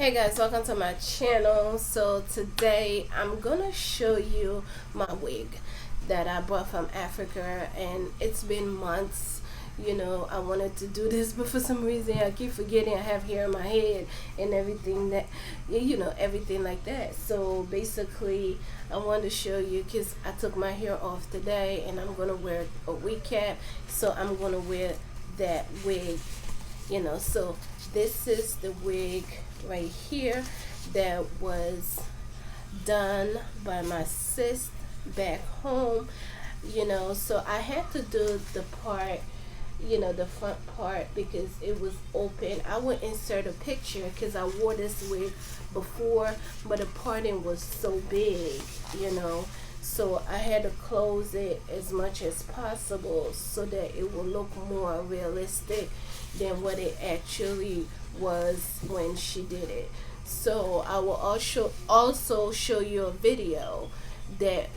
Hey guys, welcome to my channel. So today I'm gonna show you my wig that I brought from Africa, and it's been months. I wanted to do this, but for some reason I keep forgetting I have hair in my head and everything everything like that. So basically I wanted to show you because I took my hair off today and I'm gonna wear a wig cap. So I'm gonna wear that wig, so this is the wig right here that was done by my sis back home. So I had to do the part, the front part, because it was open. I would insert a picture because I wore this wig before, but the parting was so big, so I had to close it as much as possible so that it will look more realistic than what it actually was when she did it. So I will also show you a video that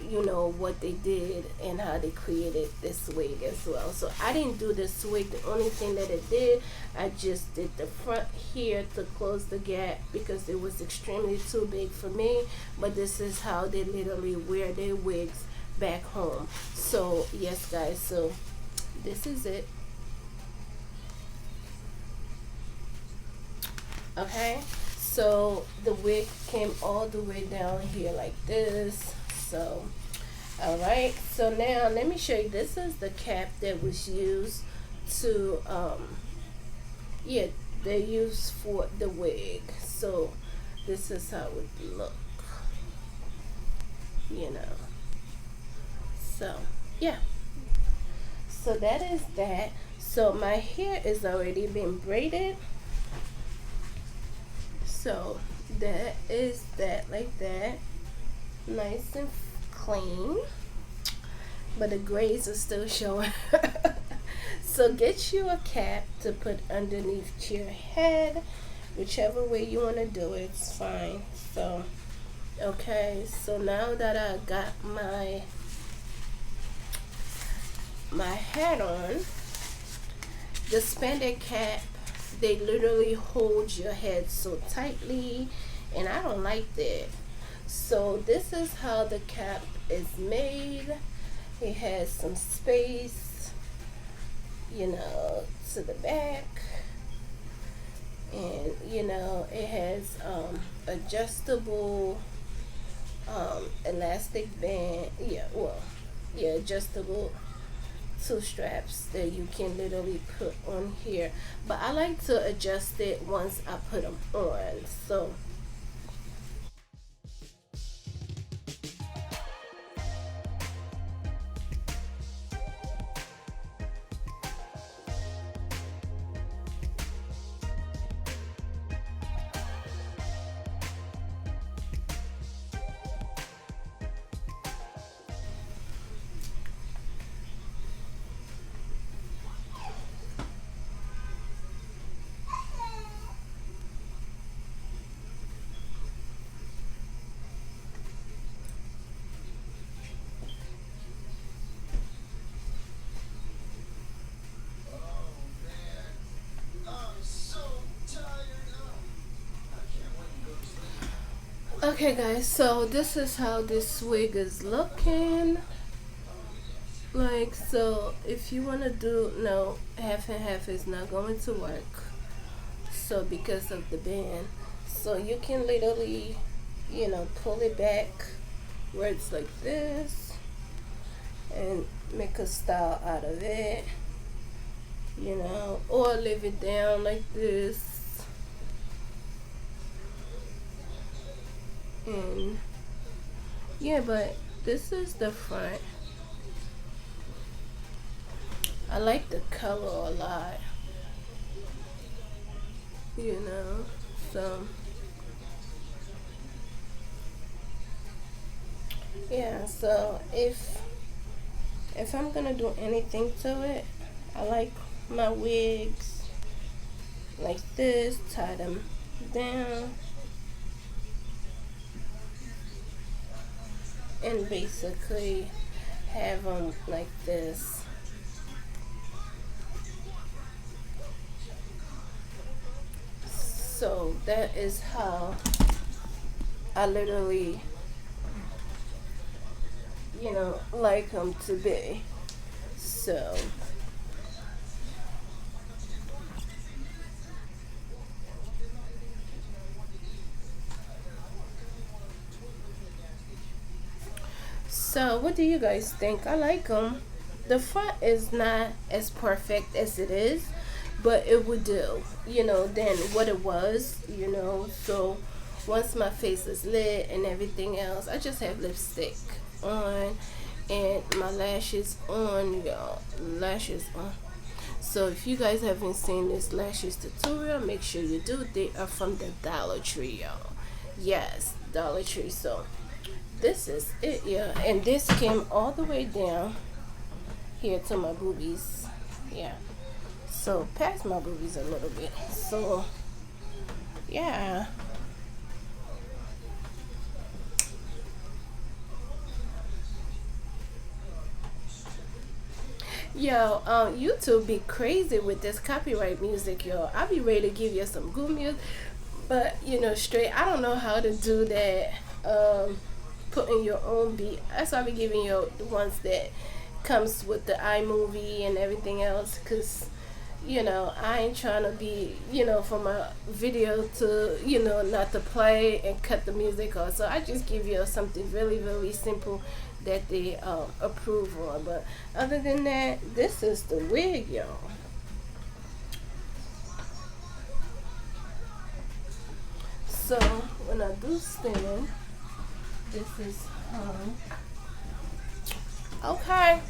what they did and how they created this wig as well. So I didn't do this wig. The only thing that it did, I just did the front here to close the gap because it was extremely too big for me. But this is how they literally wear their wigs back home. So yes guys, so this is it. Okay, so the wig came all the way down here like this. So all right, so now let me show you. This is the cap that was used to yeah, they used for the wig. So this is how it look, so yeah, so that is that. So my hair is already been braided. So that is that, like that, nice and clean, but the grays are still showing. So get you a cap to put underneath your head, whichever way you want to do it, it's fine. So okay, so now that I got my hat on, the spandex cap, they literally hold your head so tightly, and I don't like that. So this is how the cap is made. It has some space, to the back, and it has adjustable elastic band. Adjustable two straps that you can literally put on here, but I like to adjust it once I put them on. So okay guys, so this is how this wig is looking like. So if you want to do no half and half, is not going to work, so because of the band. So you can literally pull it back where it's like this and make a style out of it, or leave it down like this. And yeah, but this is the front. I like the color a lot, so yeah. So if I'm gonna do anything to it, I like my wigs like this, tie them down, and basically have them like this. So that is how I literally, like them to be. So, what do you guys think? I like them. The front is not as perfect as it is, but it would do, than what it was. So once my face is lit and everything else, I just have lipstick on and my lashes on, y'all. Lashes on. So if you guys haven't seen this lashes tutorial, make sure you do. They are from the Dollar Tree, y'all. Yes, Dollar Tree. So this is it, yeah. And this came all the way down here to my boobies. Yeah. So past my boobies a little bit. So yeah. Yo, YouTube be crazy with this copyright music, yo. I be ready to give you some good music, but straight. I don't know how to do that. Putting your own beat. That's why I be giving you the ones that comes with the iMovie and everything else, cause I ain't trying to be for my video to not to play and cut the music off. So I just give you something really really simple that they approve on. But other than that, this is the wig, y'all. So when I do stand, this is okay.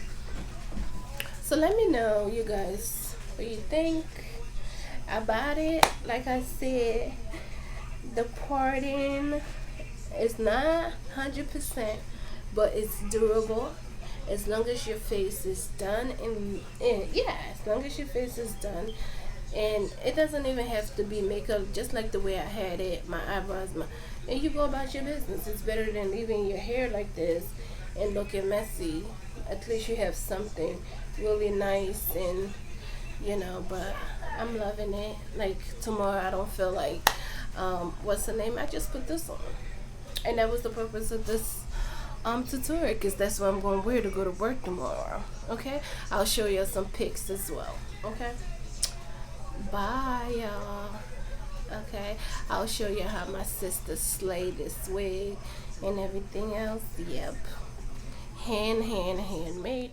So let me know, you guys, what you think about it. Like I said, the parting is not 100%, but it's durable. As long as your face is done, and yeah, as long as your face is done, and it doesn't even have to be makeup. Just like the way I had it, my eyebrows, and you go about your business. It's better than leaving your hair like this and looking messy. At least you have something really nice, and but I'm loving it. Like tomorrow I don't feel like what's the name, I just put this on, and that was the purpose of this tutorial, because that's what I'm going to wear to go to work tomorrow. Okay, I'll show you some pics as well. Okay, bye y'all. Okay, I'll show you how my sister slayed this wig and everything else. Yep, handmade.